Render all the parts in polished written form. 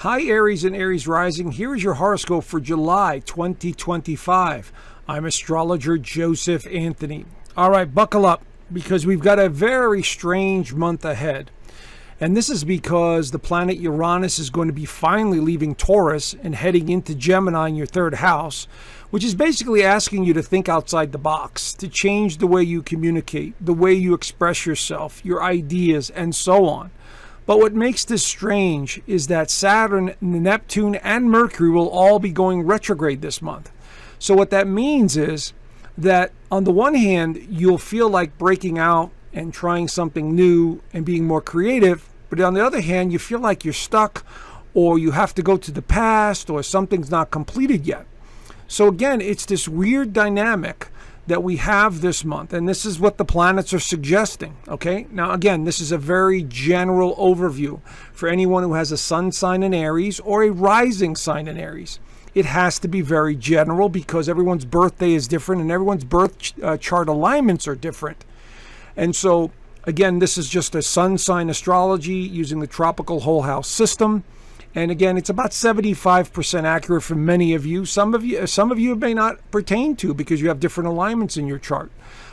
Hi Aries and Aries Rising, here is your horoscope for July 2025. I'm Astrologer Joseph Anthony. All right, buckle up because we've got a very strange month ahead. And this is because the planet Uranus is going to be finally leaving Taurus and heading into Gemini in your third house, which is basically asking you to think outside the box, to change the way you communicate, the way you express yourself, your ideas, and so on. But what makes this strange is that Saturn, Neptune, and Mercury will all be going retrograde this month. So what that means is that on the one hand, you'll feel like breaking out and trying something new and being more creative. But on the other hand, you feel like you're stuck or you have to go to the past or something's not completed yet. So again, it's this weird dynamic that we have this month, and this is what the planets are suggesting. Okay, now again, this is a very general overview for anyone who has a sun sign in Aries or a rising sign in Aries. It has to be very general because everyone's birthday is different and everyone's birth chart alignments are different. And so again, this is just a sun sign astrology using the tropical whole house system. And again, it's about 75% accurate for many of you. Some of you it may not pertain to because you have different alignments in your chart.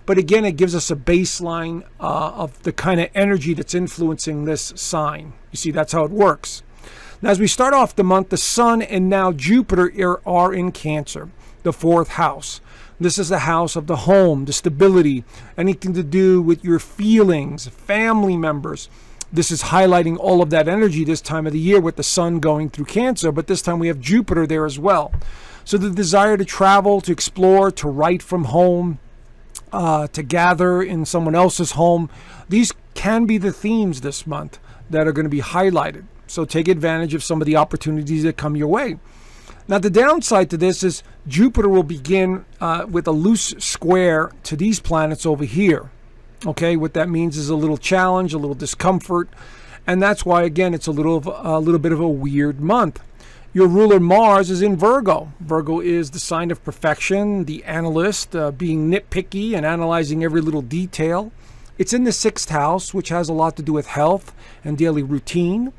But again, it gives us a baseline of the kind of energy that's influencing this sign. You see, that's how it works. Now, as we start off the month, the Sun and now Jupiter are in Cancer, the fourth house. This is the house of the home, the stability, anything to do with your feelings, family members. This is highlighting all of that energy this time of the year with the Sun going through Cancer, but this time we have Jupiter there as well. So the desire to travel, to explore, to write from home, to gather in someone else's home, these can be the themes this month that are going to be highlighted. So take advantage of some of the opportunities that come your way. Now, the downside to this is Jupiter will begin with a loose square to these planets over here. Okay, what that means is a little challenge, a little discomfort, and that's why, again, it's a little bit of a weird month. Your ruler Mars is in Virgo. Virgo is the sign of perfection, the analyst, being nitpicky and analyzing every little detail. It's in the sixth house, which has a lot to do with health and daily routine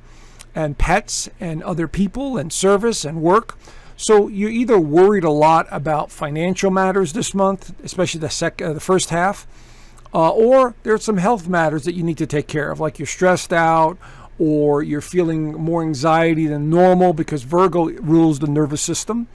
and pets and other people and service and work. So you're either worried a lot about financial matters this month, especially the first half, or there's some health matters that you need to take care of, like you're stressed out or you're feeling more anxiety than normal because Virgo rules the nervous system.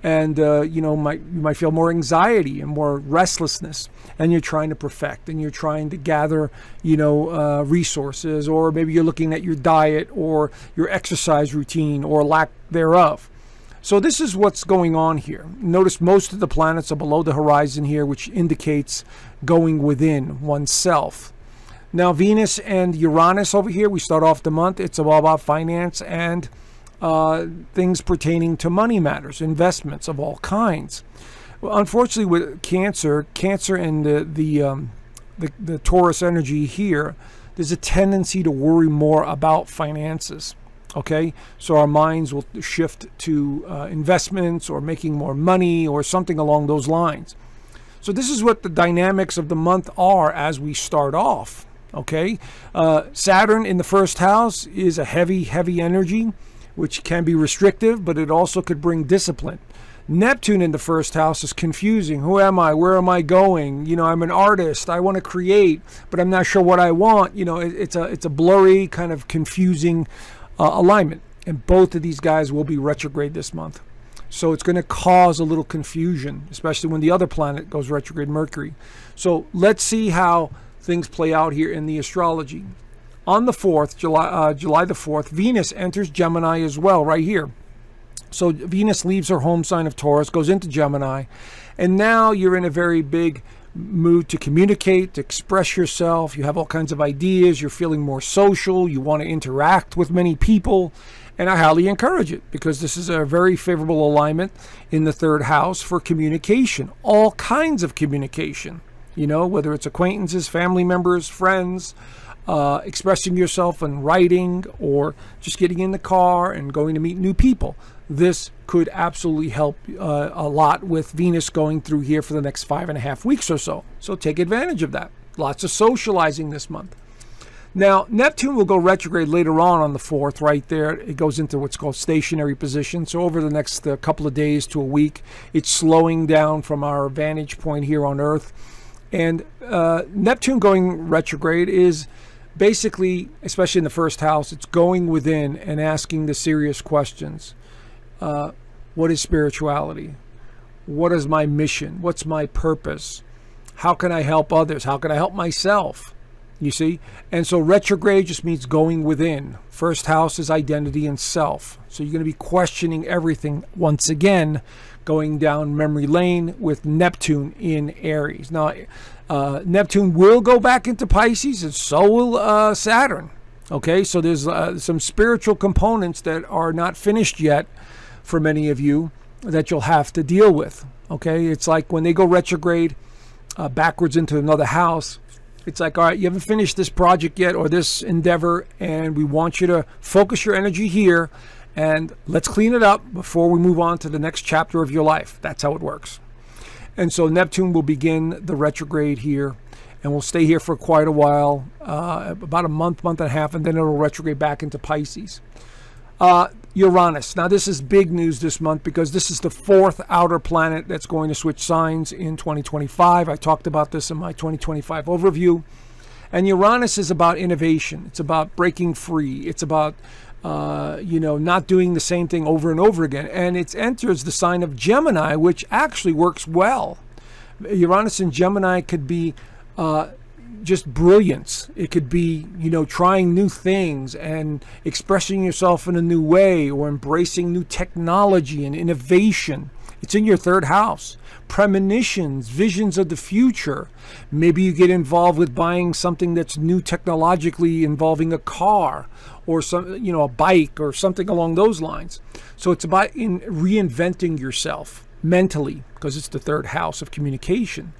And you might feel more anxiety and more restlessness, and you're trying to perfect and you're trying to gather resources, or maybe you're looking at your diet or your exercise routine or lack thereof. So this is what's going on here. Notice most of the planets are below the horizon here, which indicates going within oneself. Now, Venus and Uranus over here, we start off the month. It's all about finance and things pertaining to money matters, investments of all kinds. Well, unfortunately, with Cancer and the Taurus energy here, there's a tendency to worry more about finances. Okay, so our minds will shift to investments or making more money or something along those lines. So this is what the dynamics of the month are as we start off. Okay, Saturn in the first house is a heavy energy, which can be restrictive, but it also could bring discipline. Neptune in the first house is confusing. Who am I? Where am I going? I'm an artist. I want to create, but I'm not sure what I want. It's a blurry, kind of confusing alignment. And both of these guys will be retrograde this month. So it's going to cause a little confusion, especially when the other planet goes retrograde, Mercury. So let's see how things play out here in the astrology. On the 4th, July the 4th, Venus enters Gemini as well, right here. So Venus leaves her home sign of Taurus, goes into Gemini, and now you're in a very big mood to communicate, to express yourself. You have all kinds of ideas. You're feeling more social. You want to interact with many people, and I highly encourage it because this is a very favorable alignment in the third house for communication, all kinds of communication, whether it's acquaintances, family members, friends, expressing yourself and writing, or just getting in the car and going to meet new people. This could absolutely help a lot with Venus going through here for the next 5.5 weeks or so. So take advantage of that. Lots of socializing this month. Now, Neptune will go retrograde later on the 4th, right there. It goes into what's called stationary position. So over the next couple of days to a week, it's slowing down from our vantage point here on Earth. And Neptune going retrograde is basically, especially in the first house, it's going within and asking the serious questions. What is spirituality? What is my mission? What's my purpose? How can I help others? How can I help myself? You see? And so retrograde just means going within. First house is identity and self. So you're going to be questioning everything once again, going down memory lane with Neptune in Aries. Now, Neptune will go back into Pisces, and so will Saturn. Okay, so there's some spiritual components that are not finished yet for many of you that you'll have to deal with. Okay, it's like when they go retrograde backwards into another house, it's like, all right, you haven't finished this project yet or this endeavor, and we want you to focus your energy here, and let's clean it up before we move on to the next chapter of your life. That's how it works. And so Neptune will begin the retrograde here, and we'll stay here for quite a while, about a month and a half, and then it'll retrograde back into Pisces. Uranus. Now, this is big news this month because this is the 4th outer planet that's going to switch signs in 2025. I talked about this in my 2025 overview. And Uranus is about innovation. It's about breaking free. It's about, not doing the same thing over and over again. And it enters the sign of Gemini, which actually works well. Uranus in Gemini could be just brilliance. It could be, trying new things and expressing yourself in a new way, or embracing new technology and innovation. It's in your 3rd house. Premonitions, visions of the future. Maybe you get involved with buying something that's new technologically, involving a car or a bike or something along those lines. So it's about reinventing yourself mentally, because it's the 3rd house of communication.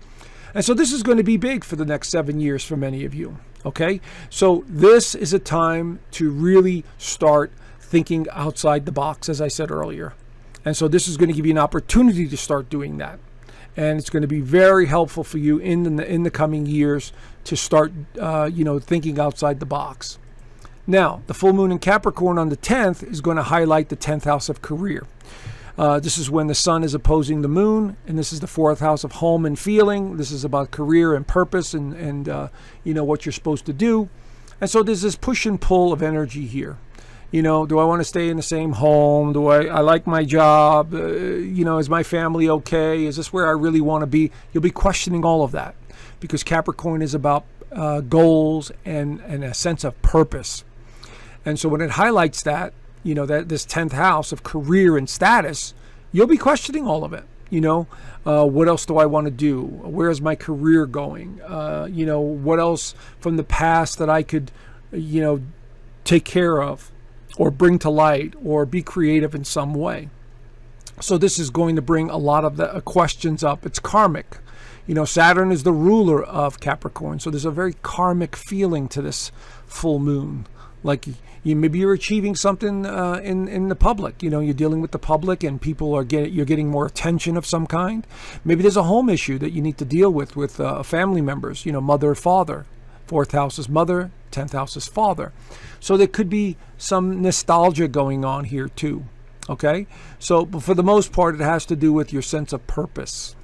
And so this is going to be big for the next 7 years for many of you, okay? So this is a time to really start thinking outside the box, as I said earlier. And so this is going to give you an opportunity to start doing that. And it's going to be very helpful for you in the coming years to start, thinking outside the box. Now, the full moon in Capricorn on the 10th is going to highlight the 10th house of career. This is when the sun is opposing the moon, and this is the 4th house of home and feeling. This is about career and purpose and what you're supposed to do. And so there's this push and pull of energy here. Do I want to stay in the same home? Do I like my job? Is my family okay? Is this where I really want to be? You'll be questioning all of that, because Capricorn is about goals and a sense of purpose. And so when it highlights that, that this 10th house of career and status, you'll be questioning all of it. What else do I want to do? Where's my career going? What else from the past that I could, take care of or bring to light or be creative in some way. So this is going to bring a lot of the questions up. It's karmic. Saturn is the ruler of Capricorn. So there's a very karmic feeling to this full moon. Like maybe you're achieving something in the public. You're dealing with the public, and you're getting more attention of some kind. Maybe there's a home issue that you need to deal with family members. Mother, father. 4th house is mother, 10th house is father. So there could be some nostalgia going on here too. Okay, so but for the most part, it has to do with your sense of purpose.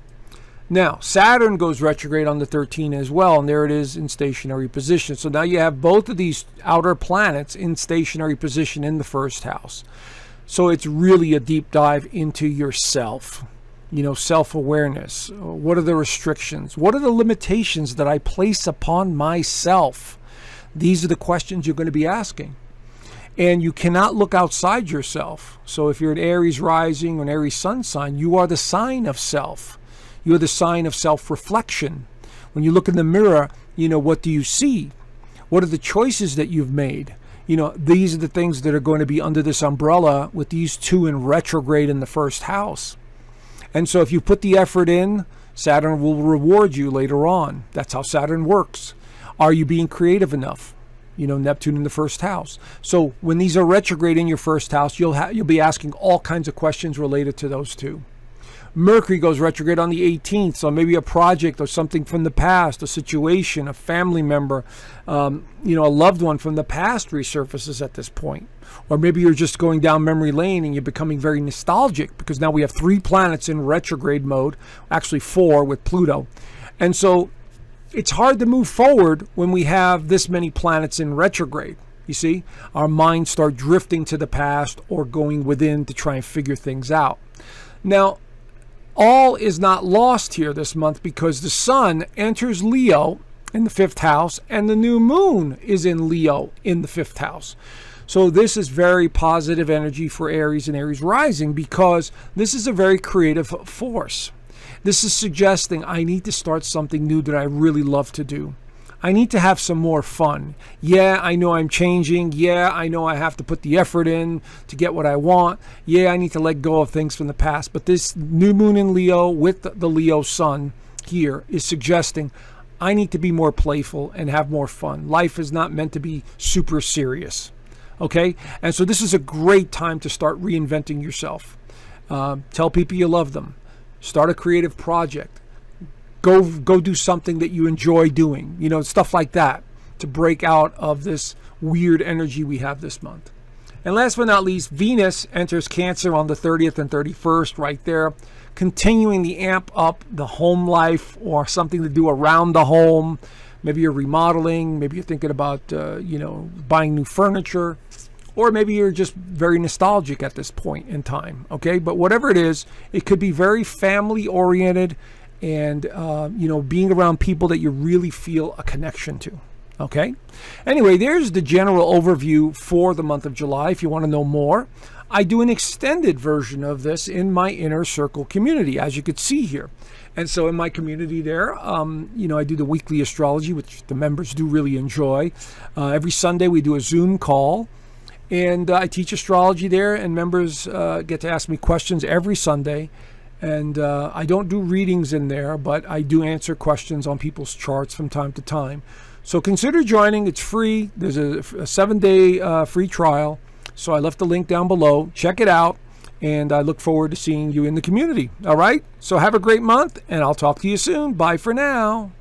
Now, Saturn goes retrograde on the 13th as well, and there it is in stationary position. So now you have both of these outer planets in stationary position in the 1st house. So it's really a deep dive into yourself, self-awareness. What are the restrictions? What are the limitations that I place upon myself? These are the questions you're going to be asking. And you cannot look outside yourself. So if you're an Aries rising or an Aries sun sign, you are the sign of self. You're the sign of self-reflection. When you look in the mirror, what do you see? What are the choices that you've made? These are the things that are going to be under this umbrella with these 2 in retrograde in the 1st house. And so if you put the effort in, Saturn will reward you later on. That's how Saturn works. Are you being creative enough? Neptune in the 1st house. So when these are retrograde in your 1st house, you'll be asking all kinds of questions related to those 2. Mercury goes retrograde on the 18th, so maybe a project or something from the past, a situation, a family member, a loved one from the past resurfaces at this point. Or maybe you're just going down memory lane and you're becoming very nostalgic because now we have 3 planets in retrograde mode, actually 4 with Pluto. And so it's hard to move forward when we have this many planets in retrograde. You see, our minds start drifting to the past or going within to try and figure things out. Now, all is not lost here this month because the sun enters Leo in the 5th house and the new moon is in Leo in the 5th house. So this is very positive energy for Aries and Aries rising because this is a very creative force. This is suggesting I need to start something new that I really love to do. I need to have some more fun. Yeah, I know I'm changing. Yeah, I know I have to put the effort in to get what I want. Yeah, I need to let go of things from the past. But this new moon in Leo with the Leo sun here is suggesting I need to be more playful and have more fun. Life is not meant to be super serious. Okay? And so this is a great time to start reinventing yourself. Tell people you love them. Start a creative project. Go do something that you enjoy doing, stuff like that, to break out of this weird energy we have this month. And last but not least, Venus enters Cancer on the 30th and 31st right there, continuing the amp up the home life or something to do around the home. Maybe you're remodeling, maybe you're thinking about, buying new furniture, or maybe you're just very nostalgic at this point in time, okay? But whatever it is, it could be very family-oriented, and being around people that you really feel a connection to. Okay? Anyway, there's the general overview for the month of July. If you want to know more, I do an extended version of this in my Inner Circle community, as you could see here. And so in my community there, I do the weekly astrology, which the members do really enjoy. Every Sunday we do a Zoom call, and I teach astrology there, and members get to ask me questions every Sunday. And I don't do readings in there, but I do answer questions on people's charts from time to time. So consider joining. It's free. There's a 7-day free trial. So I left the link down below. Check it out. And I look forward to seeing you in the community. All right? So have a great month, and I'll talk to you soon. Bye for now.